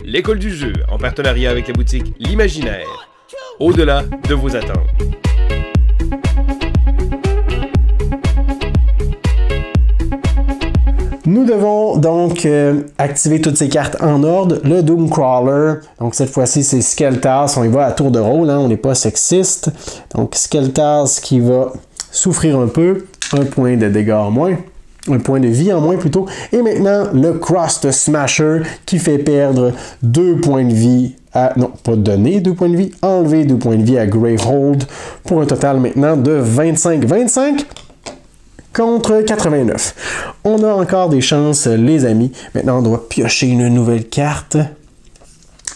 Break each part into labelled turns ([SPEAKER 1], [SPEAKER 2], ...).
[SPEAKER 1] l'école du jeu, en partenariat avec la boutique L'Imaginaire. Au-delà de vos attentes.
[SPEAKER 2] Nous devons donc activer toutes ces cartes en ordre. Le Doomcrawler, donc cette fois-ci c'est Skeltas, on y va à tour de rôle, hein, on n'est pas sexiste. Donc Skeltas qui va souffrir un peu, un point de dégâts en moins, un point de vie en moins plutôt. Et maintenant le Crust Smasher qui fait perdre 2 points de vie à, non pas donner 2 points de vie, enlever 2 points de vie à Gravehold pour un total maintenant de 25 contre 89. On a encore des chances, les amis. Maintenant, on doit piocher une nouvelle carte.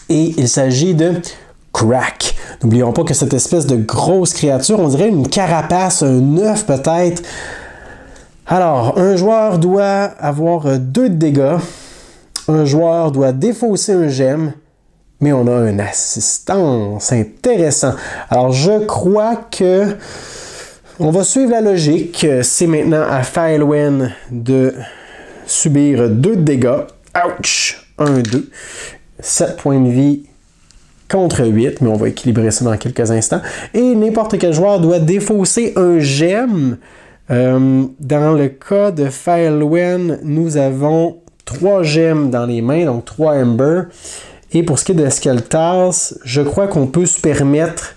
[SPEAKER 2] Et il s'agit de Crack. N'oublions pas que cette espèce de grosse créature, on dirait une carapace, un œuf peut-être. Alors, un joueur doit avoir 2 de dégâts. Un joueur doit défausser un gemme. Mais on a une assistance. Intéressant. Alors, je crois que on va suivre la logique. C'est maintenant à Faelwen de subir 2 de dégâts. Ouch! 1, 2. 7 points de vie contre 8, mais on va équilibrer ça dans quelques instants. Et n'importe quel joueur doit défausser un gemme. Dans le cas de Faelwen, nous avons 3 gemmes dans les mains, donc 3 Ember. Et pour ce qui est de Skeltas, je crois qu'on peut se permettre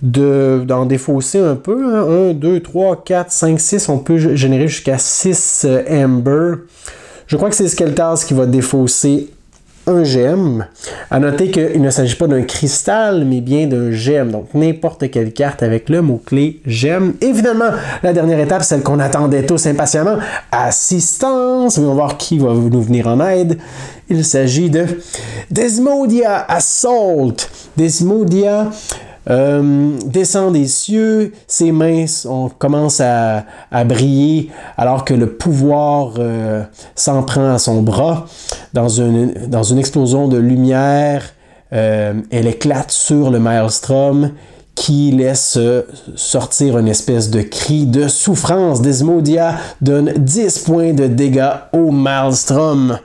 [SPEAKER 2] d'en défausser un peu. Hein. 1, 2, 3, 4, 5, 6. On peut générer jusqu'à 6 Ember. Je crois que c'est Skeltas qui va défausser un gemme. À noter qu'il ne s'agit pas d'un cristal, mais bien d'un gemme. Donc, n'importe quelle carte avec le mot-clé gemme. Et finalement, la dernière étape, celle qu'on attendait tous impatiemment, assistance. On va voir qui va nous venir en aide. Il s'agit de Desmodia Assault. Desmodia descend des cieux, ses mains commencent à briller alors que le pouvoir s'en prend à son bras. Dans une explosion de lumière, elle éclate sur le Maelstrom qui laisse sortir une espèce de cri de souffrance. Desmodia donne 10 points de dégâts au Maelstrom.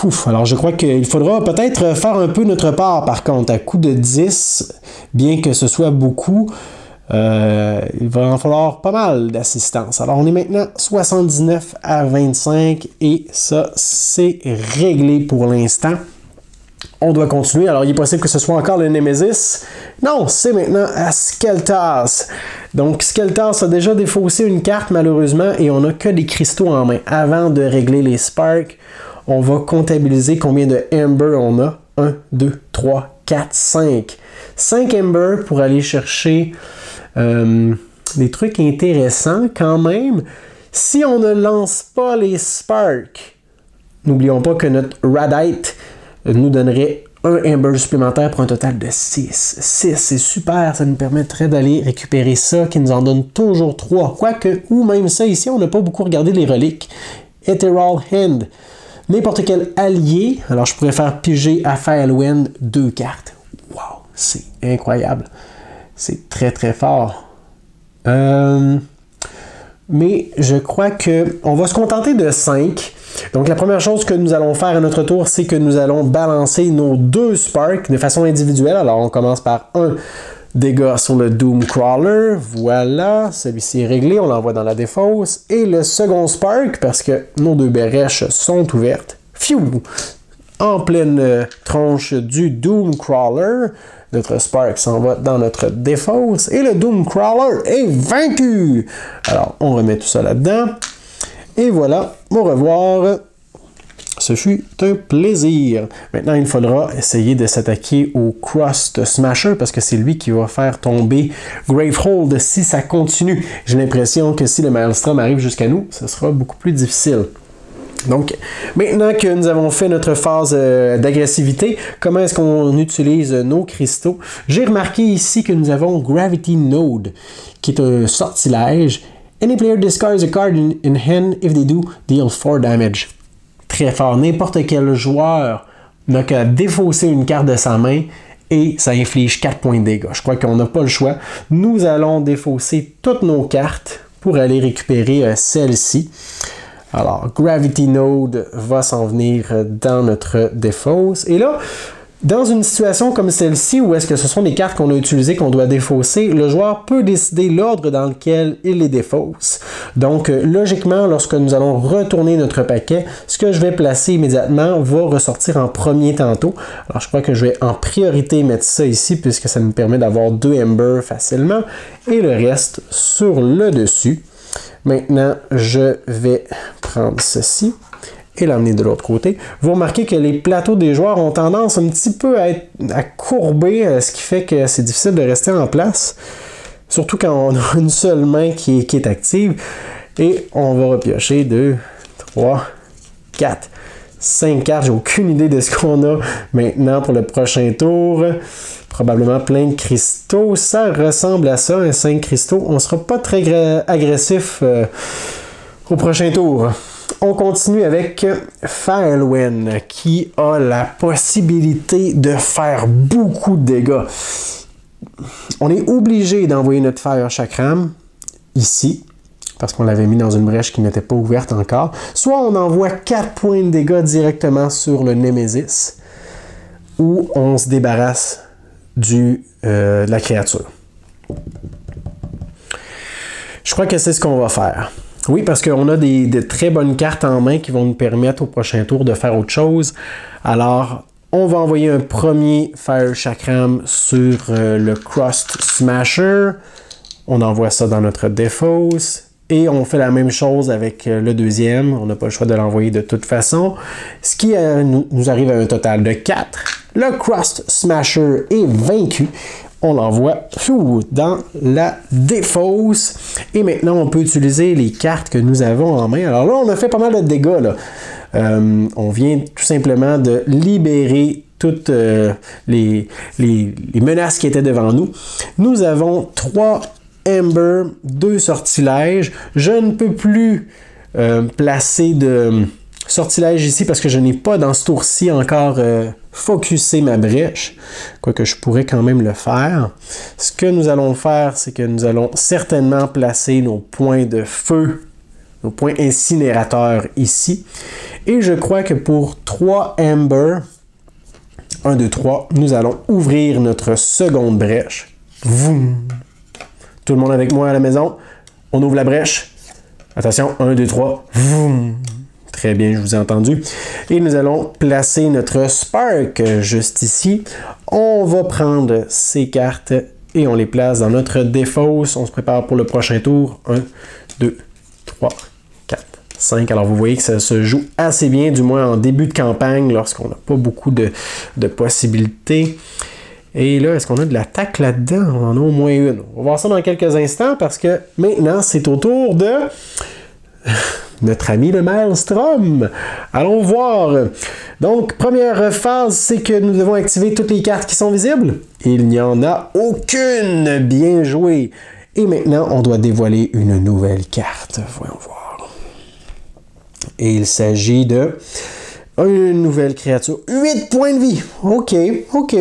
[SPEAKER 2] Ouf, alors je crois qu'il faudra peut-être faire un peu notre part par contre. À coup de 10, bien que ce soit beaucoup, il va en falloir pas mal d'assistance. Alors on est maintenant 79 à 25 et ça c'est réglé pour l'instant. On doit continuer. Alors il est possible que ce soit encore le Nemesis. Non, c'est maintenant à Skeltas. Donc Skeltas a déjà défaussé une carte malheureusement et on n'a que des cristaux en main. Avant de régler les Sparks, on va comptabiliser combien de Ember on a. 1, 2, 3, 4, 5. 5 Ember pour aller chercher des trucs intéressants quand même. Si on ne lance pas les Sparks, n'oublions pas que notre Radite nous donnerait un Ember supplémentaire pour un total de 6. 6, c'est super, ça nous permettrait d'aller récupérer ça qui nous en donne toujours 3. Quoique, ou même ça ici, on n'a pas beaucoup regardé les reliques. Ethereal Hand. N'importe quel allié, alors je pourrais faire piger à Faelwen 2 cartes. Wow, c'est incroyable. C'est très très fort. Mais je crois qu'on va se contenter de 5. Donc la première chose que nous allons faire à notre tour, c'est que nous allons balancer nos 2 Sparks de façon individuelle. Alors on commence par un dégâts sur le Doomcrawler. Voilà, celui-ci est réglé, on l'envoie dans la défausse. Et le second Spark, parce que nos 2 bérèches sont ouvertes. Pfiou! En pleine tronche du Doomcrawler. Notre Spark s'en va dans notre défausse. Et le Doomcrawler est vaincu! Alors, on remet tout ça là-dedans. Et voilà, au revoir. Ce fut un plaisir. Maintenant, il faudra essayer de s'attaquer au Crust Smasher parce que c'est lui qui va faire tomber Gravehold si ça continue. J'ai l'impression que si le Maelstrom arrive jusqu'à nous, ce sera beaucoup plus difficile. Donc, maintenant que nous avons fait notre phase d'agressivité, comment est-ce qu'on utilise nos cristaux? J'ai remarqué ici que nous avons Gravity Node, qui est un sortilège. Any player discards a card in hand. If they do, deal 4 damage. Très fort. N'importe quel joueur n'a qu'à défausser une carte de sa main et ça inflige 4 points de dégâts. Je crois qu'on n'a pas le choix. Nous allons défausser toutes nos cartes pour aller récupérer celle-ci. Alors, Gravity Node va s'en venir dans notre défausse. Et là, dans une situation comme celle-ci, où est-ce que ce sont des cartes qu'on a utilisées, qu'on doit défausser, le joueur peut décider l'ordre dans lequel il les défausse. Donc, logiquement, lorsque nous allons retourner notre paquet, ce que je vais placer immédiatement va ressortir en premier tantôt. Alors, je crois que je vais en priorité mettre ça ici, puisque ça nous permet d'avoir 2 Ember facilement, et le reste sur le dessus. Maintenant, je vais prendre ceci et l'emmener de l'autre côté. Vous remarquez que les plateaux des joueurs ont tendance un petit peu à courber, ce qui fait que c'est difficile de rester en place, surtout quand on a une seule main qui est active. Et on va repiocher 2, 3, 4, 5 cartes. J'ai aucune idée de ce qu'on a maintenant pour le prochain tour. Probablement plein de cristaux. Ça ressemble à ça, un 5 cristaux. On ne sera pas très agressif au prochain tour. On continue avec Firewen, qui a la possibilité de faire beaucoup de dégâts. On est obligé d'envoyer notre Fire Chakram ici, parce qu'on l'avait mis dans une brèche qui n'était pas ouverte encore. Soit on envoie 4 points de dégâts directement sur le Nemesis, ou on se débarrasse de la créature. Je crois que c'est ce qu'on va faire. Oui, parce qu'on a de très bonnes cartes en main qui vont nous permettre au prochain tour de faire autre chose. Alors, on va envoyer un premier Fire Chakram sur le Crust Smasher. On envoie ça dans notre défausse. Et on fait la même chose avec le deuxième. On n'a pas le choix de l'envoyer de toute façon. Ce qui nous arrive à un total de 4. Le Crust Smasher est vaincu. On l'envoie dans la défausse. Et maintenant, on peut utiliser les cartes que nous avons en main. Alors là, on a fait pas mal de dégâts. Là. On vient tout simplement de libérer toutes les menaces qui étaient devant nous. Nous avons 3 Ember, 2 sortilèges. Je ne peux plus placer de sortilège ici parce que je n'ai pas dans ce tour-ci encore focusé ma brèche, quoique je pourrais quand même le faire. Ce que nous allons faire, c'est que nous allons certainement placer nos points de feu, nos points incinérateurs ici. Et je crois que pour 3 Ember, 1, 2, 3, nous allons ouvrir notre seconde brèche. Vroom. Tout le monde avec moi à la maison. On ouvre la brèche. Attention, 1, 2, 3. Vroom. Très bien, je vous ai entendu. Et nous allons placer notre Spark juste ici. On va prendre ces cartes et on les place dans notre défausse. On se prépare pour le prochain tour. 1, 2, 3, 4, 5. Alors vous voyez que ça se joue assez bien, du moins en début de campagne, lorsqu'on n'a pas beaucoup de possibilités. Et là, est-ce qu'on a de l'attaque là-dedans? On en a au moins une. On va voir ça dans quelques instants parce que maintenant, c'est au tour de notre ami le Maelstrom. Allons voir. Donc, première phase, c'est que nous devons activer toutes les cartes qui sont visibles. Il n'y en a aucune. Bien joué. Et maintenant, on doit dévoiler une nouvelle carte. Voyons voir. Et il s'agit de une nouvelle créature. 8 points de vie. OK.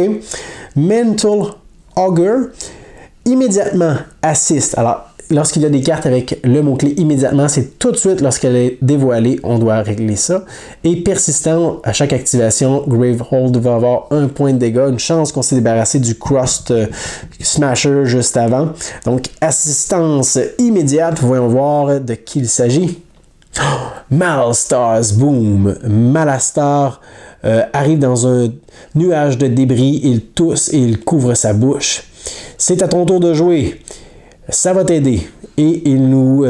[SPEAKER 2] Mental Augur. Immédiatement, assist. Alors, lorsqu'il y a des cartes avec le mot-clé immédiatement, c'est tout de suite lorsqu'elle est dévoilée, on doit régler ça. Et persistant, à chaque activation, Gravehold va avoir 1 point de dégâts, une chance qu'on s'est débarrassé du Crust Smasher juste avant. Donc, assistance immédiate, voyons voir de qui il s'agit. Oh, Malastars, boom! Malastar arrive dans un nuage de débris, il tousse et il couvre sa bouche. C'est à ton tour de jouer. Ça va t'aider. Et il nous...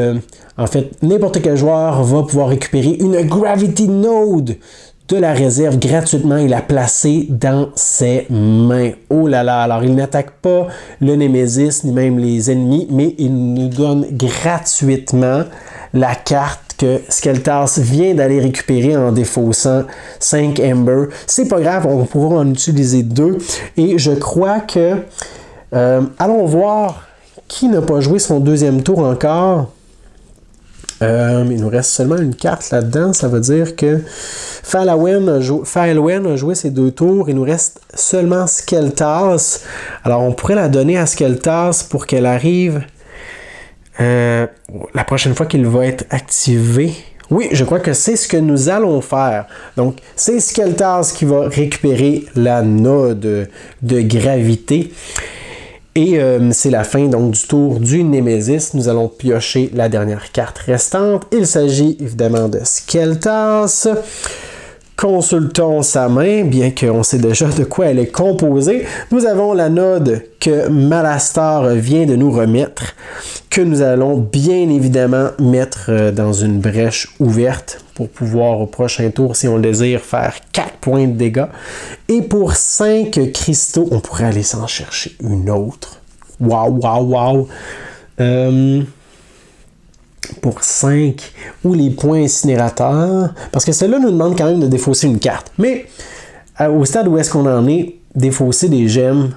[SPEAKER 2] en fait, n'importe quel joueur va pouvoir récupérer une Gravity Node de la réserve gratuitement et la placer dans ses mains. Oh là là! Alors, il n'attaque pas le Nemesis, ni même les ennemis, mais il nous donne gratuitement la carte que Skeltas vient d'aller récupérer en défaussant 5 Ember. C'est pas grave, on pourra en utiliser 2. Et je crois que... allons voir qui n'a pas joué son deuxième tour encore. Il nous reste seulement une carte là-dedans. Ça veut dire que Firewen a joué ses 2 tours. Il nous reste seulement Skeltas. Alors, on pourrait la donner à Skeltas pour qu'elle arrive la prochaine fois qu'il va être activé. Oui, je crois que c'est ce que nous allons faire. Donc, c'est Skeltaz qui va récupérer la node de gravité. Et c'est la fin donc du tour du Némésis. Nous allons piocher la dernière carte restante. Il s'agit évidemment de Skeltaz. Consultons sa main, bien qu'on sait déjà de quoi elle est composée. Nous avons la node que Malastar vient de nous remettre, que nous allons bien évidemment mettre dans une brèche ouverte pour pouvoir au prochain tour, si on le désire, faire 4 points de dégâts. Et pour 5 cristaux, on pourrait aller s'en chercher une autre. Waouh! Pour 5 ou les points incinérateurs, parce que celle-là nous demande quand même de défausser une carte. Mais au stade où est-ce qu'on en est, défausser des gemmes,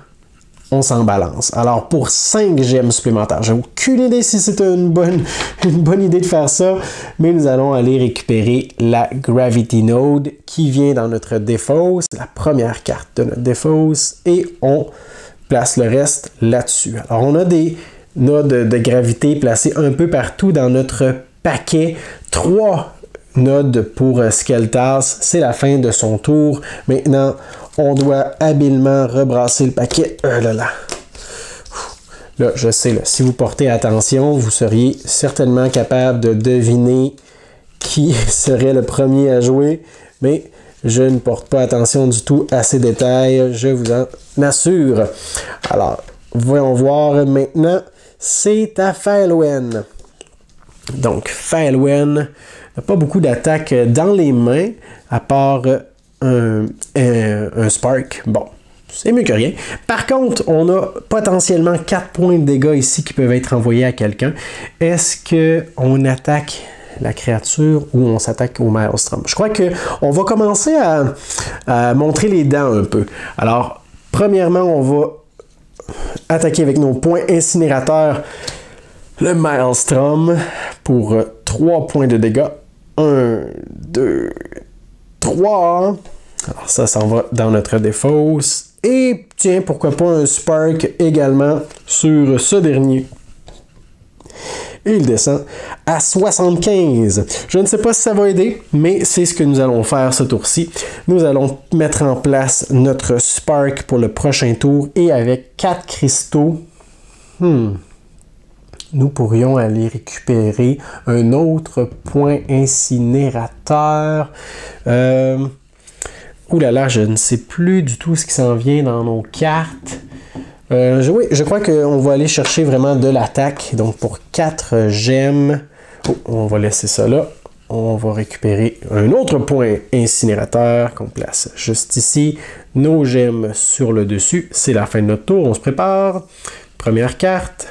[SPEAKER 2] on s'en balance. Alors pour 5 gemmes supplémentaires, j'ai aucune idée si c'est une bonne idée de faire ça, mais nous allons aller récupérer la Gravity Node qui vient dans notre défausse, la première carte de notre défausse, et on place le reste là-dessus. Alors on a des nodes de gravité placées un peu partout dans notre paquet. 3 nodes pour Skeltaz. C'est la fin de son tour. Maintenant, on doit habilement rebrasser le paquet. Là, je sais, là, si vous portez attention, vous seriez certainement capable de deviner qui serait le premier à jouer. Mais je ne porte pas attention du tout à ces détails, je vous en assure. Alors, voyons voir maintenant. C'est à Faelwen. Donc, Faelwen n'a pas beaucoup d'attaques dans les mains, à part un Spark. Bon, c'est mieux que rien. Par contre, on a potentiellement 4 points de dégâts ici qui peuvent être envoyés à quelqu'un. Est-ce qu'on attaque la créature ou on s'attaque au Maelstrom? Je crois qu'on va commencer à montrer les dents un peu. Alors, premièrement, on va attaquer avec nos points incinérateurs le Maelstrom pour 3 points de dégâts. 1, 2, 3. Alors ça s'en va dans notre défausse. Et tiens, pourquoi pas un Spark également sur ce dernier. Et il descend à 75. Je ne sais pas si ça va aider, mais c'est ce que nous allons faire ce tour-ci. Nous allons mettre en place notre Spark pour le prochain tour et avec 4 cristaux, nous pourrions aller récupérer un autre point incinérateur. Ouh là là, je ne sais plus du tout ce qui s'en vient dans nos cartes. Oui, je crois qu'on va aller chercher vraiment de l'attaque. Donc pour 4 gemmes, on va laisser ça là. On va récupérer un autre point incinérateur qu'on place juste ici. Nos gemmes sur le dessus. C'est la fin de notre tour. On se prépare. Première carte.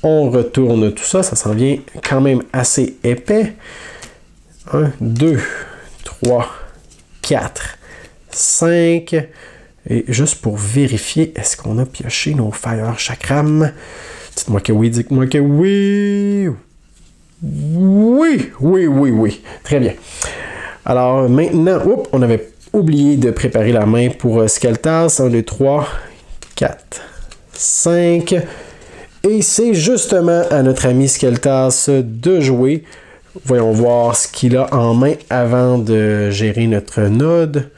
[SPEAKER 2] On retourne tout ça. Ça s'en vient quand même assez épais. 1, 2, 3, 4, 5... Et juste pour vérifier, est-ce qu'on a pioché nos Fire Chakram? Dites-moi que oui, dites-moi que oui. Oui. Très bien. Alors maintenant, on avait oublié de préparer la main pour Skeltaz. 1, 2, 3, 4, 5. Et c'est justement à notre ami Skeltaz de jouer. Voyons voir ce qu'il a en main avant de gérer notre node.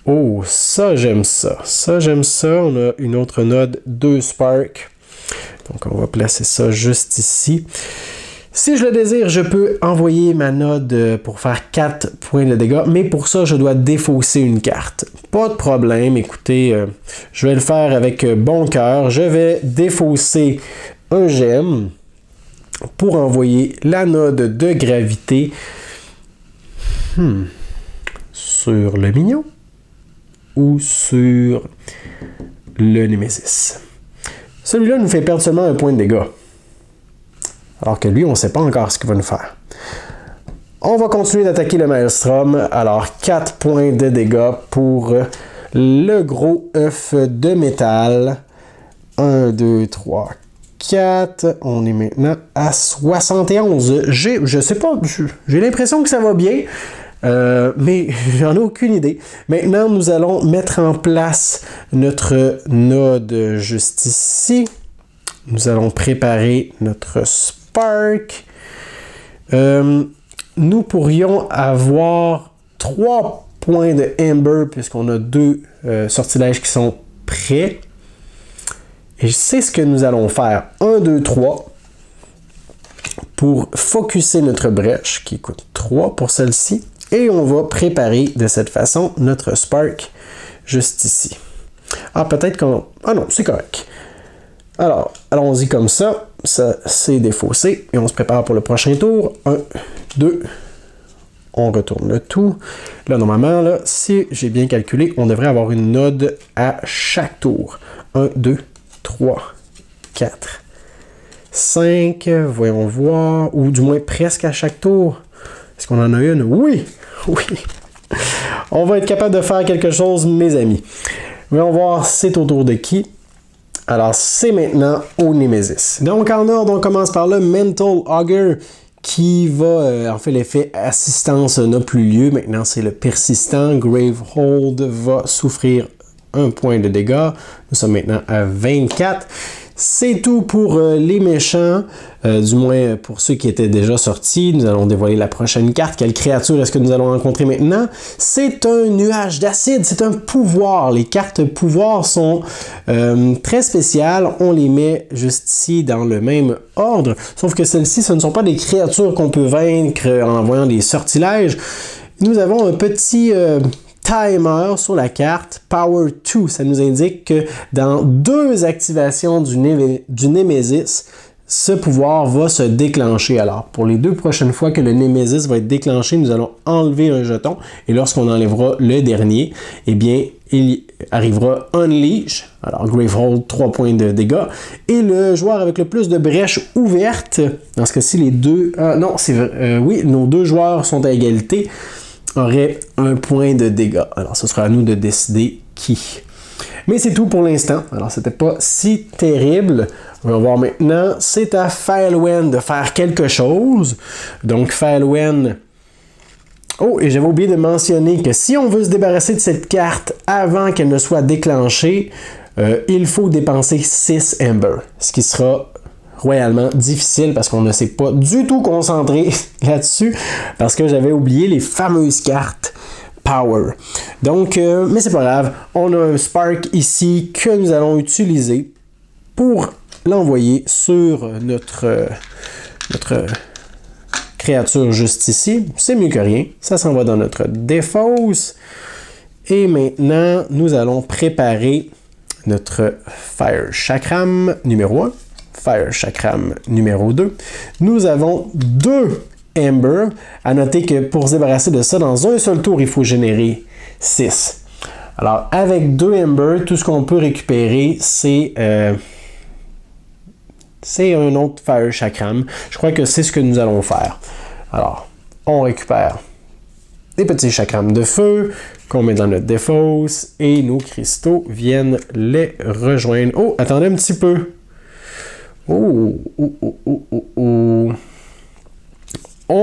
[SPEAKER 2] Oh, ça j'aime ça. Ça j'aime ça. On a une autre node, 2 Spark. Donc on va placer ça juste ici. Si je le désire, je peux envoyer ma node pour faire 4 points de dégâts, mais pour ça, je dois défausser une carte. Pas de problème, écoutez, je vais le faire avec bon cœur. Je vais défausser un gemme pour envoyer la node de gravité sur le mignon ou sur le Némésis. Celui-là nous fait perdre seulement un point de dégâts. Alors que lui, on ne sait pas encore ce qu'il va nous faire. On va continuer d'attaquer le Maelstrom. Alors, 4 points de dégâts pour le gros œuf de métal. 1, 2, 3, 4. On est maintenant à 71. Je sais pas, j'ai l'impression que ça va bien. Mais j'en ai aucune idée. Maintenant, nous allons mettre en place notre node juste ici. Nous allons préparer notre Spark. nous pourrions avoir 3 points de Ember puisqu'on a 2 sortilèges qui sont prêts. Et je sais ce que nous allons faire. 1, 2, 3 pour focuser notre brèche qui coûte 3 pour celle-ci. Et on va préparer de cette façon notre Spark juste ici. Ah, peut-être qu'on... Ah non, c'est correct. Alors, allons-y comme ça. Ça, c'est défaussé. Et on se prépare pour le prochain tour. 1, 2. On retourne le tout. Là, normalement, là, si j'ai bien calculé, on devrait avoir une node à chaque tour. 1, 2, 3, 4, 5. Voyons voir. Ou du moins presque à chaque tour. Est-ce qu'on en a une? Oui! Oui! On va être capable de faire quelque chose, mes amis. Voyons voir, c'est au tour de qui? Alors, c'est maintenant au Nemesis. Donc, en ordre, on commence par le Mental Augur qui va, en fait, l'effet assistance n'a plus lieu. Maintenant, c'est le persistant. Gravehold va souffrir 1 point de dégâts. Nous sommes maintenant à 24. C'est tout pour les méchants, du moins pour ceux qui étaient déjà sortis. Nous allons dévoiler la prochaine carte. Quelle créature est-ce que nous allons rencontrer maintenant? C'est un nuage d'acide, c'est un pouvoir. Les cartes pouvoirs sont très spéciales. On les met juste ici dans le même ordre. Sauf que celles-ci, ce ne sont pas des créatures qu'on peut vaincre en envoyant des sortilèges. Nous avons un petit... timer sur la carte Power 2, ça nous indique que dans 2 activations du Nemesis, ce pouvoir va se déclencher. Alors, pour les 2 prochaines fois que le Nemesis va être déclenché, nous allons enlever un jeton et lorsqu'on enlèvera le dernier, eh bien, il arrivera Unleash, alors Gravehold 3 points de dégâts, et le joueur avec le plus de brèches ouvertes, dans ce cas-ci, les deux... non, c'est vrai, oui, nos 2 joueurs sont à égalité, aurait 1 point de dégâts. Alors, ce sera à nous de décider qui. Mais c'est tout pour l'instant. Alors, c'était pas si terrible. On va voir maintenant. C'est à Faelwen de faire quelque chose. Donc, Faelwen... Oh, et j'avais oublié de mentionner que si on veut se débarrasser de cette carte avant qu'elle ne soit déclenchée, il faut dépenser 6 Ember. Ce qui sera... royalement difficile parce qu'on ne s'est pas du tout concentré là-dessus parce que j'avais oublié les fameuses cartes Power. Donc, mais c'est pas grave, on a un Spark ici que nous allons utiliser pour l'envoyer sur notre créature juste ici. C'est mieux que rien, ça s'en va dans notre défausse. Et maintenant, nous allons préparer notre Fire Chakram numéro 1. Fire Chakram numéro 2. Nous avons 2 Ember. À noter que pour se débarrasser de ça, dans un seul tour, il faut générer 6. Alors, avec 2 Ember, tout ce qu'on peut récupérer, c'est un autre Fire Chakram. Je crois que c'est ce que nous allons faire. Alors, on récupère des petits chakrams de feu qu'on met dans notre défausse et nos cristaux viennent les rejoindre. Oh, attendez un petit peu. On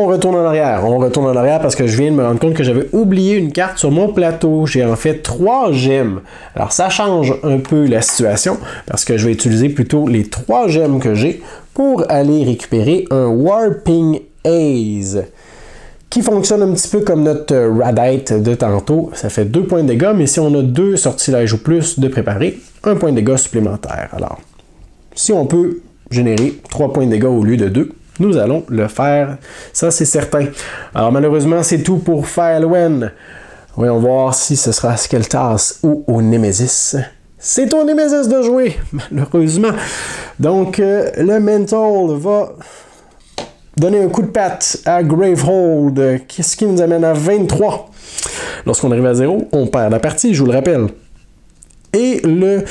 [SPEAKER 2] retourne en arrière. On retourne en arrière parce que je viens de me rendre compte que j'avais oublié une carte sur mon plateau. J'ai en fait 3 gemmes. Alors ça change un peu la situation parce que je vais utiliser plutôt les 3 gemmes que j'ai pour aller récupérer un Warping Haze qui fonctionne un petit peu comme notre Radite de tantôt. Ça fait 2 points de dégâts, mais si on a 2 sortilèges ou plus de préparer, 1 point de dégâts supplémentaire. Alors, si on peut générer 3 points de dégâts au lieu de 2, nous allons le faire. Ça, c'est certain. Alors, malheureusement, c'est tout pour Faelwen. Voyons voir si ce sera à Skeltas ou au Nemesis. C'est au Nemesis de jouer, malheureusement. Donc, le Mental va donner un coup de patte à Gravehold. Qu'est-ce qui nous amène à 23? Lorsqu'on arrive à 0, on perd la partie, je vous le rappelle. Et le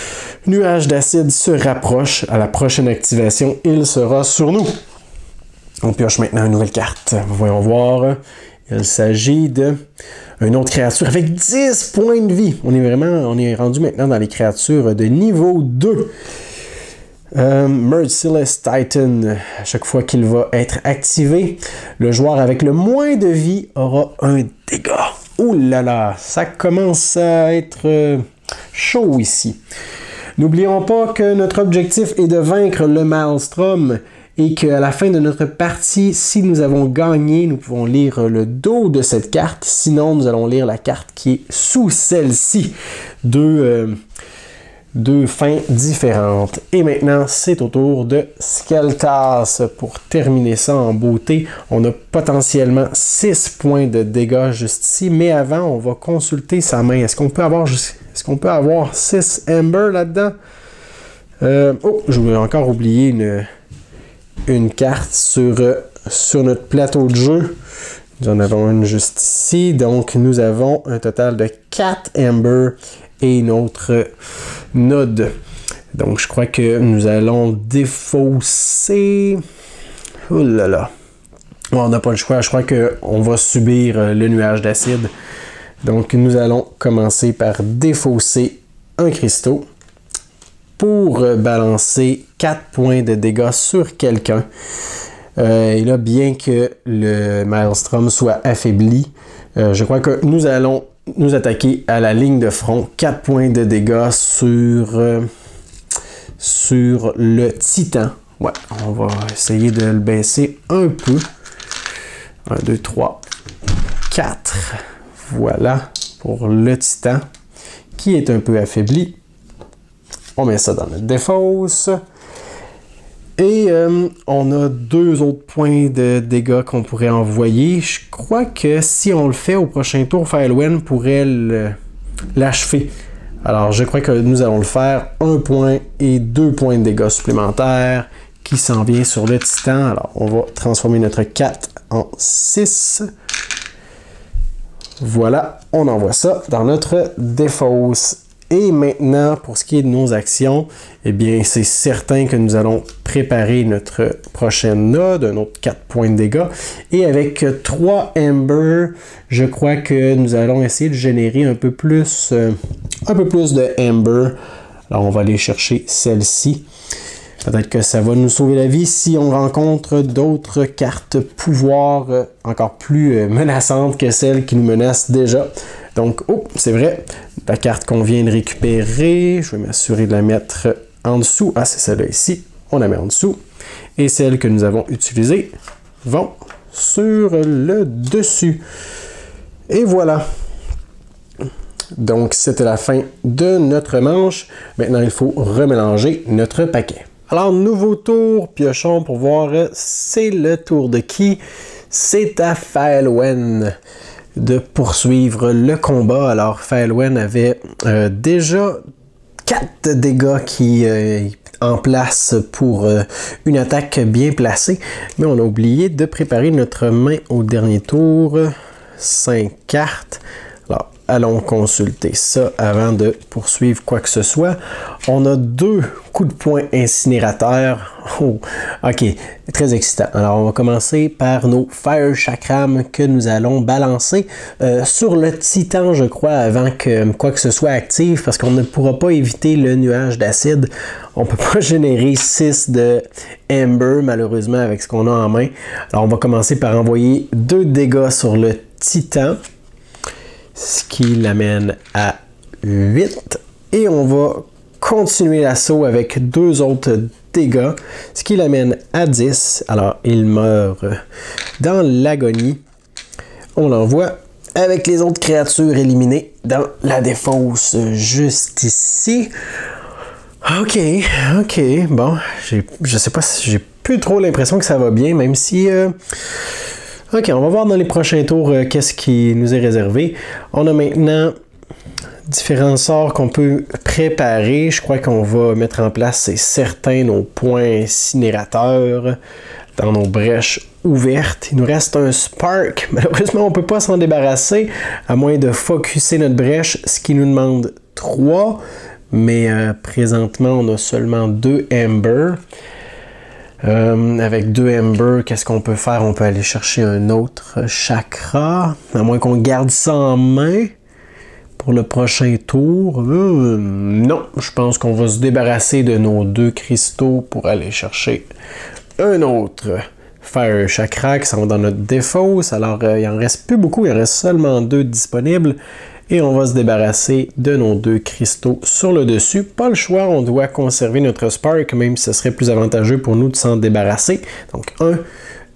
[SPEAKER 2] nuage d'acide se rapproche. À la prochaine activation, il sera sur nous. On pioche maintenant une nouvelle carte. Voyons voir. Il s'agit d'une autre créature avec 10 points de vie. On est rendu maintenant dans les créatures de niveau 2. Merciless Titan, à chaque fois qu'il va être activé, le joueur avec le moins de vie aura un dégât. Oh là là, ça commence à être chaud ici. N'oublions pas que notre objectif est de vaincre le Maelstrom et qu'à la fin de notre partie, si nous avons gagné, nous pouvons lire le dos de cette carte. Sinon, nous allons lire la carte qui est sous celle-ci. Deux fins différentes. Et maintenant, c'est au tour de Skeltas. Pour terminer ça en beauté, on a potentiellement 6 points de dégâts juste ici. Mais avant, on va consulter sa main. Est-ce qu'on peut avoir 6 Ember là-dedans? Oh, je voulais encore oublier une carte sur notre plateau de jeu. Nous en avons une juste ici. Donc, nous avons un total de 4 Ember et une autre node. Donc, je crois que nous allons défausser. Oh là là. Bon, on n'a pas le choix. Je crois qu'on va subir le nuage d'acide. Donc, nous allons commencer par défausser un cristaux pour balancer 4 points de dégâts sur quelqu'un. Et là, bien que le Maelstrom soit affaibli, je crois que nous allons nous attaquer à la ligne de front. 4 points de dégâts sur le Titan. Ouais, on va essayer de le baisser un peu. 1, 2, 3, 4. Voilà pour le Titan qui est un peu affaibli. On met ça dans notre défausse. Et on a 2 autres points de dégâts qu'on pourrait envoyer. Je crois que si on le fait au prochain tour, Faelwen pourrait l'achever. Alors je crois que nous allons le faire. 1 point et 2 points de dégâts supplémentaires qui s'en vient sur le Titan. Alors on va transformer notre 4 en 6. Voilà, on envoie ça dans notre défausse. Et maintenant, pour ce qui est de nos actions, eh bien, c'est certain que nous allons préparer notre prochaine node, un autre 4 points de dégâts. Et avec 3 Ember, je crois que nous allons essayer de générer un peu plus de Ember. Alors, on va aller chercher celle-ci. Peut-être que ça va nous sauver la vie si on rencontre d'autres cartes pouvoir encore plus menaçantes que celles qui nous menacent déjà. Donc, oh, c'est vrai, la carte qu'on vient de récupérer, je vais m'assurer de la mettre en dessous. Ah, c'est celle-là ici, on la met en dessous. Et celles que nous avons utilisées vont sur le dessus. Et voilà. Donc, c'était la fin de notre manche. Maintenant, il faut remélanger notre paquet. Alors, nouveau tour, piochons pour voir, c'est le tour de qui? C'est à Faelwen de poursuivre le combat. Alors, Faelwen avait déjà 4 dégâts qui en place pour une attaque bien placée, mais on a oublié de préparer notre main au dernier tour. 5 cartes. Alors, allons consulter ça avant de poursuivre quoi que ce soit. On a 2 coups de poing incinérateurs. Oh, ok, très excitant. Alors, on va commencer par nos Fire Chakram que nous allons balancer sur le Titan, je crois, avant que quoi que ce soit actif, parce qu'on ne pourra pas éviter le nuage d'acide. On ne peut pas générer 6 de Ember, malheureusement, avec ce qu'on a en main. Alors, on va commencer par envoyer 2 dégâts sur le Titan, ce qui l'amène à 8. Et on va continuer l'assaut avec 2 autres dégâts, ce qui l'amène à 10. Alors, il meurt dans l'agonie. On l'envoie avec les autres créatures éliminées dans la défausse juste ici. Ok, bon, je sais pas si j'ai plus trop l'impression que ça va bien, même si... Ok, on va voir dans les prochains tours qu'est-ce qui nous est réservé. On a maintenant différents sorts qu'on peut préparer. Je crois qu'on va mettre en place, c'est certain, nos points incinérateurs dans nos brèches ouvertes. Il nous reste un Spark. Malheureusement, on ne peut pas s'en débarrasser, à moins de focusser notre brèche, ce qui nous demande 3. Mais présentement, on a seulement 2 Ember. Avec 2 Ember, qu'est-ce qu'on peut faire? On peut aller chercher un autre chakra, à moins qu'on garde ça en main pour le prochain tour. Non, je pense qu'on va se débarrasser de nos 2 cristaux pour aller chercher un autre Fire Chakra qui sont dans notre défausse. Alors, il en reste plus beaucoup, il en reste seulement 2 disponibles. Et on va se débarrasser de nos 2 cristaux sur le dessus. Pas le choix, on doit conserver notre Spark, même si ce serait plus avantageux pour nous de s'en débarrasser. Donc 1,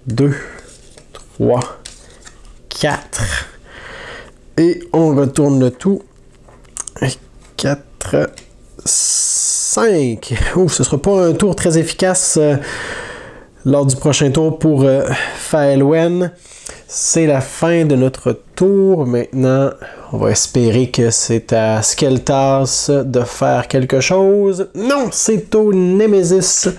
[SPEAKER 2] 2, 3, 4. Et on retourne le tout. 4, 5. Oh, ce ne sera pas un tour très efficace lors du prochain tour pour Faelwen. C'est la fin de notre tour. Maintenant, on va espérer que c'est à Skeltas de faire quelque chose. Non, c'est au Nemesis.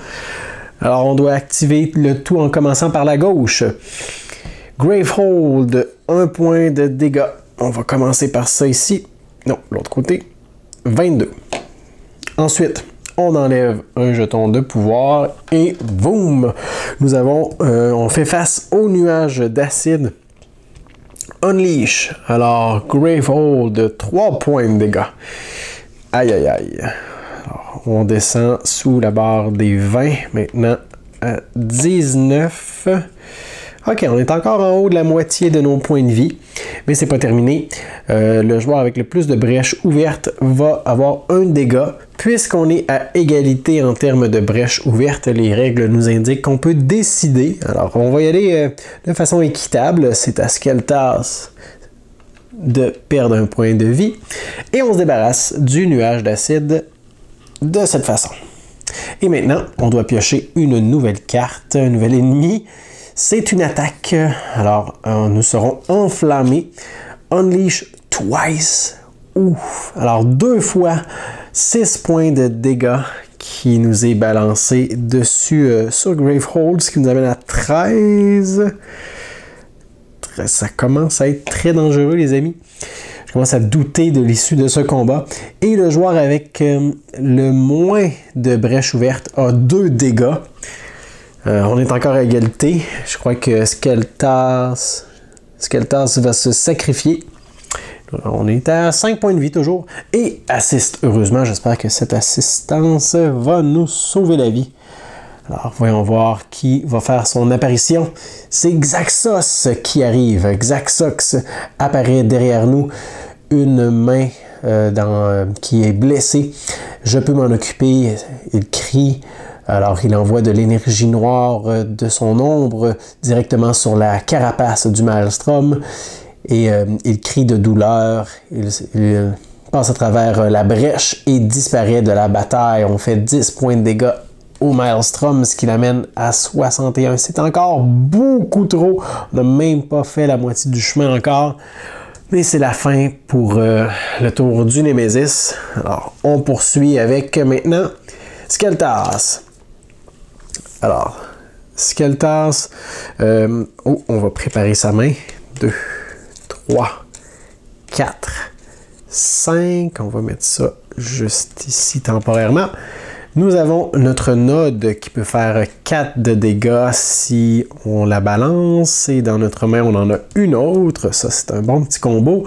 [SPEAKER 2] Alors, on doit activer le tout en commençant par la gauche. Gravehold, 1 point de dégâts. On va commencer par ça ici. Non, l'autre côté. 22. Ensuite, on enlève un jeton de pouvoir et boum! Nous avons, on fait face au nuage d'acide. Unleash. Alors, Gravehold, 3 points de dégâts. Aïe, aïe, aïe. Alors, on descend sous la barre des 20, maintenant à 19. Ok, on est encore en haut de la moitié de nos points de vie, mais c'est pas terminé. Le joueur avec le plus de brèches ouvertes va avoir un dégât. Puisqu'on est à égalité en termes de brèches ouvertes, les règles nous indiquent qu'on peut décider. Alors, on va y aller de façon équitable. C'est à Skeltas de perdre un point de vie. Et on se débarrasse du nuage d'acide de cette façon. Et maintenant, on doit piocher une nouvelle carte, un nouvel ennemi. C'est une attaque. Alors, nous serons enflammés. Unleash twice. Ouf! Alors, 2 fois 6 points de dégâts qui nous est balancé dessus sur Gravehold, ce qui nous amène à 13. Ça commence à être très dangereux, les amis. Je commence à douter de l'issue de ce combat. Et le joueur avec le moins de brèches ouvertes a 2 dégâts. On est encore à égalité. Je crois que Skeltas va se sacrifier. On est à 5 points de vie toujours. Et assiste. Heureusement, j'espère que cette assistance va nous sauver la vie. Alors, voyons voir qui va faire son apparition. C'est Xaxos qui arrive. Xaxos apparaît derrière nous. Une main qui est blessée. Je peux m'en occuper. Il crie. Alors, il envoie de l'énergie noire de son ombre directement sur la carapace du Maelstrom. Et il crie de douleur. Il passe à travers la brèche et disparaît de la bataille. On fait 10 points de dégâts au Maelstrom, ce qui l'amène à 61. C'est encore beaucoup trop. On n'a même pas fait la moitié du chemin encore. Mais c'est la fin pour le tour du Nemesis. Alors, on poursuit avec maintenant Skeltas. Alors, Skeltas, on va préparer sa main. 2, 3, 4, 5. On va mettre ça juste ici temporairement. Nous avons notre node qui peut faire 4 de dégâts si on la balance. Et dans notre main, on en a une autre. Ça, c'est un bon petit combo.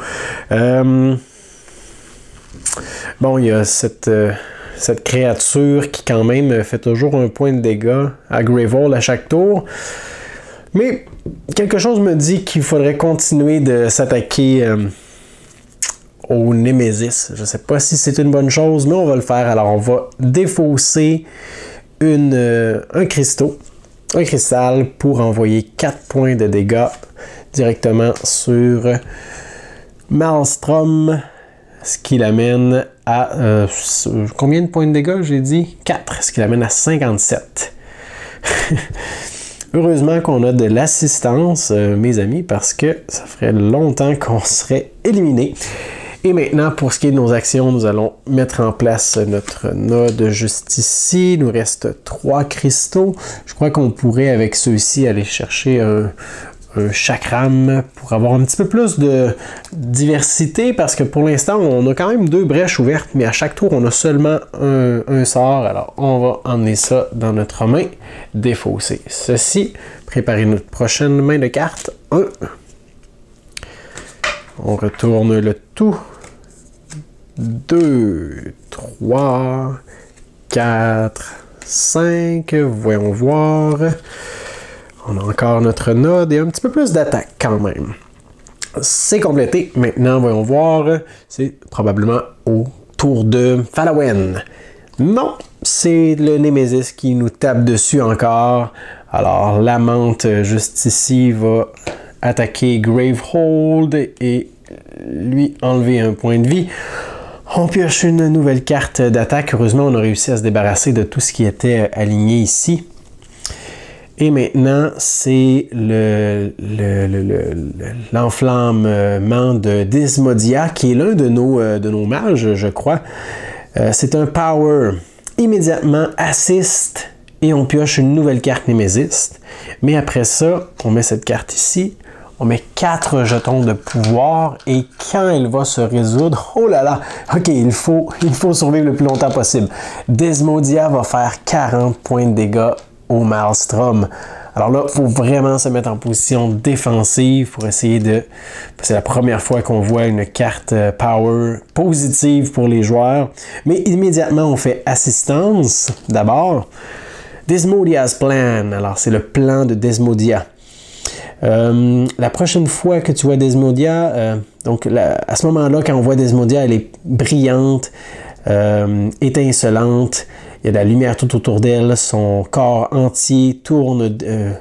[SPEAKER 2] Bon, il y a cette créature qui quand même fait toujours un point de dégâts à Gravehold à chaque tour. Mais quelque chose me dit qu'il faudrait continuer de s'attaquer au Nemesis. Je ne sais pas si c'est une bonne chose, mais on va le faire. Alors, on va défausser un cristal pour envoyer 4 points de dégâts directement sur Maelstrom, ce qui l'amène à... combien de points de dégâts, j'ai dit? 4, ce qui l'amène à 57. Heureusement qu'on a de l'assistance, mes amis, parce que ça ferait longtemps qu'on serait éliminé. Et maintenant, pour ce qui est de nos actions, nous allons mettre en place notre node juste ici. Il nous reste 3 cristaux. Je crois qu'on pourrait, avec ceux-ci, aller chercher un chakram pour avoir un petit peu plus de diversité, parce que pour l'instant, on a quand même 2 brèches ouvertes, mais à chaque tour, on a seulement un sort. Alors, on va emmener ça dans notre main, défausser ceci, préparer notre prochaine main de cartes. 1. On retourne le tout. 2, 3, 4, 5. Voyons voir. On a encore notre node et un petit peu plus d'attaque quand même. C'est complété. Maintenant, voyons voir. C'est probablement au tour de Falawen. Non, c'est le Nemesis qui nous tape dessus encore. Alors, la menthe juste ici va attaquer Gravehold et lui enlever un point de vie. On pioche une nouvelle carte d'attaque. Heureusement, on a réussi à se débarrasser de tout ce qui était aligné ici. Et maintenant, c'est l'enflammement de Desmodia, qui est l'un de nos mages, je crois. C'est un power. Immédiatement, assist, et on pioche une nouvelle carte Némésis. Mais après ça, on met cette carte ici. On met 4 jetons de pouvoir, et quand elle va se résoudre, oh là là, ok, il faut survivre le plus longtemps possible. Desmodia va faire 40 points de dégâts au Maelstrom. Alors là, il faut vraiment se mettre en position défensive pour essayer de... C'est la première fois qu'on voit une carte power positive pour les joueurs. Mais immédiatement, on fait assistance d'abord. Desmodia's Plan. Alors, c'est le plan de Desmodia. La prochaine fois que tu vois Desmodia, à ce moment-là, quand on voit Desmodia, elle est brillante, étincelante. Il y a de la lumière tout autour d'elle, son corps entier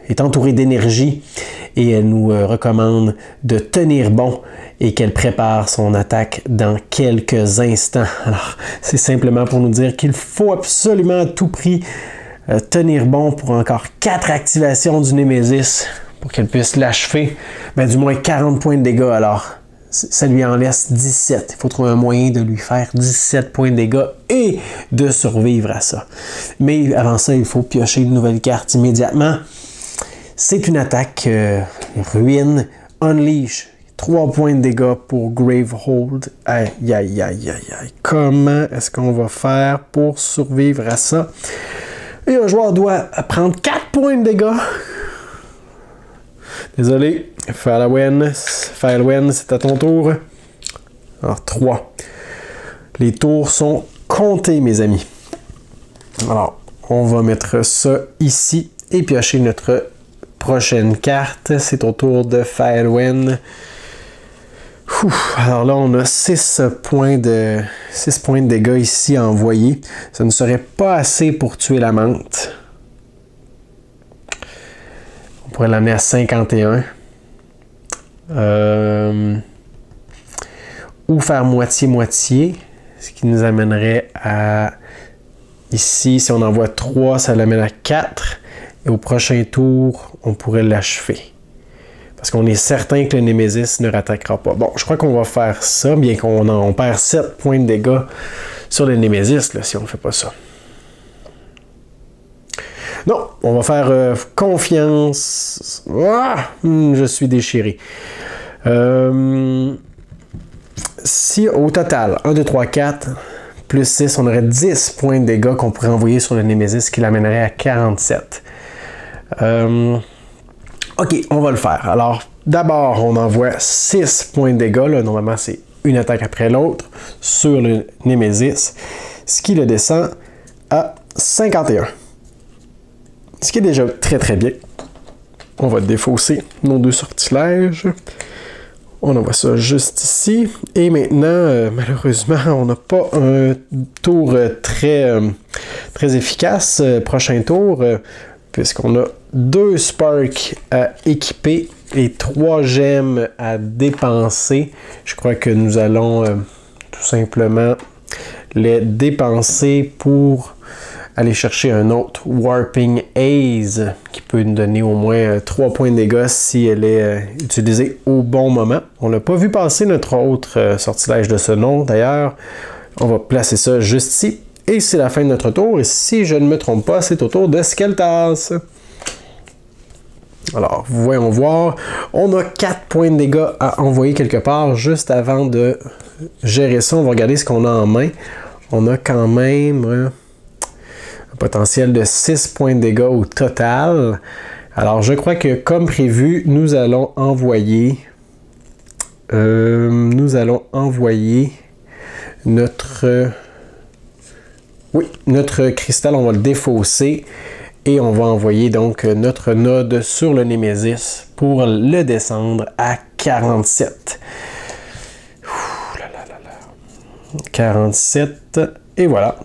[SPEAKER 2] est entouré d'énergie et elle nous recommande de tenir bon et qu'elle prépare son attaque dans quelques instants. Alors, c'est simplement pour nous dire qu'il faut absolument à tout prix tenir bon pour encore 4 activations du Némésis pour qu'elle puisse l'achever. Ben, du moins 40 points de dégâts alors. Ça lui en laisse 17. Il faut trouver un moyen de lui faire 17 points de dégâts et de survivre à ça. Mais avant ça, il faut piocher une nouvelle carte immédiatement. C'est une attaque ruine. Unleash. 3 points de dégâts pour Gravehold. Aïe, aïe, aïe, aïe, aïe. Comment est-ce qu'on va faire pour survivre à ça? Et un joueur doit prendre 4 points de dégâts. Désolé. Falawen, c'est à ton tour. Alors, 3. Les tours sont comptés, mes amis. Alors, on va mettre ça ici et piocher notre prochaine carte. C'est au tour de Falawen. Alors là, on a 6 points de dégâts ici à envoyer. Ça ne serait pas assez pour tuer la menthe. On pourrait l'amener à 51. Ou faire moitié-moitié, ce qui nous amènerait à ici, si on envoie 3, ça l'amène à 4 et au prochain tour, on pourrait l'achever parce qu'on est certain que le Némésis ne rattaquera pas. Bon, je crois qu'on va faire ça, bien qu'on perd 7 points de dégâts sur le Némésis là, si on ne fait pas ça. Non, on va faire confiance. Je suis déchiré. Si au total, 1, 2, 3, 4, plus 6, on aurait 10 points de dégâts qu'on pourrait envoyer sur le Némésis qui l'amènerait à 47. Ok, on va le faire. Alors, d'abord, on envoie 6 points de dégâts. Là, normalement, c'est une attaque après l'autre sur le Némésis, ce qui le descend à 51. Ce qui est déjà très très bien. On va défausser nos 2 sortilèges. On envoie ça juste ici. Et maintenant, malheureusement, on n'a pas un tour très efficace. Prochain tour, puisqu'on a 2 sparks à équiper et 3 gemmes à dépenser. Je crois que nous allons tout simplement les dépenser pour aller chercher un autre Warping Haze qui peut nous donner au moins 3 points de dégâts si elle est utilisée au bon moment. On n'a pas vu passer notre autre sortilège de ce nom d'ailleurs. On va placer ça juste ici. Et c'est la fin de notre tour. Et si je ne me trompe pas, c'est au tour de Skeltas. Alors, voyons voir. On a 4 points de dégâts à envoyer quelque part. Juste avant de gérer ça, on va regarder ce qu'on a en main. On a quand même potentiel de 6 points de dégâts au total. Alors, je crois que comme prévu, nous allons envoyer notre cristal, on va le défausser Et on va envoyer donc notre node sur le Nemesis pour le descendre à 47. 47, et voilà.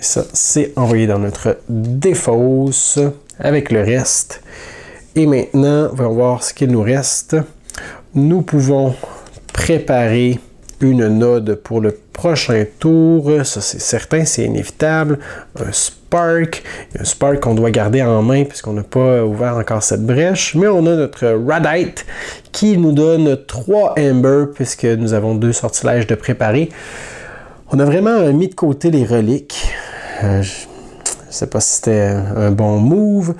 [SPEAKER 2] Ça, c'est envoyé dans notre défausse avec le reste. Et maintenant, on va voir ce qu'il nous reste. Nous pouvons préparer une node pour le prochain tour. Ça, c'est certain, c'est inévitable. Un Spark. Un Spark qu'on doit garder en main puisqu'on n'a pas ouvert encore cette brèche. Mais on a notre Radite qui nous donne 3 Ember puisque nous avons 2 sortilèges de préparer. On a vraiment mis de côté les reliques. Je ne sais pas si c'était un bon move,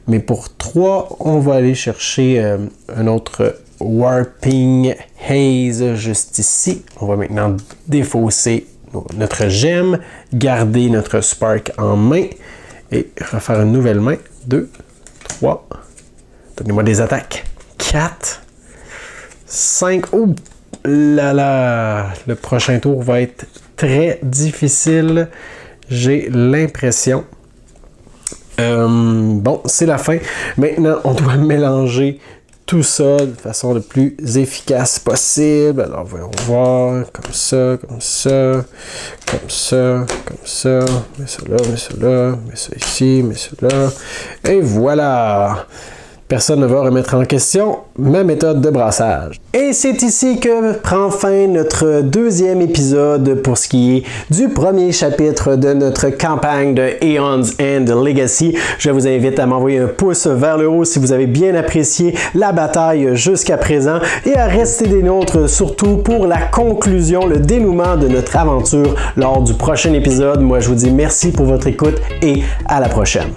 [SPEAKER 2] mais pour 3, on va aller chercher un autre Warping Haze juste ici. On va maintenant défausser notre gemme, garder notre Spark en main et refaire une nouvelle main. 2, 3, donnez-moi des attaques. 4, 5, oh là là, le prochain tour va être très difficile. J'ai l'impression. Bon, c'est la fin. Maintenant, on doit mélanger tout ça de façon le plus efficace possible. Alors, voyons voir. Comme ça, comme ça, comme ça, comme ça. Mets ça là, mets ça là, mets ça ici, mets ça là. Et voilà! Personne ne va remettre en question ma méthode de brassage. Et c'est ici que prend fin notre 2e épisode pour ce qui est du premier chapitre de notre campagne de Aeon's End Legacy. Je vous invite à m'envoyer un pouce vers le haut si vous avez bien apprécié la bataille jusqu'à présent et à rester des nôtres surtout pour la conclusion, le dénouement de notre aventure lors du prochain épisode. Moi, je vous dis merci pour votre écoute et à la prochaine.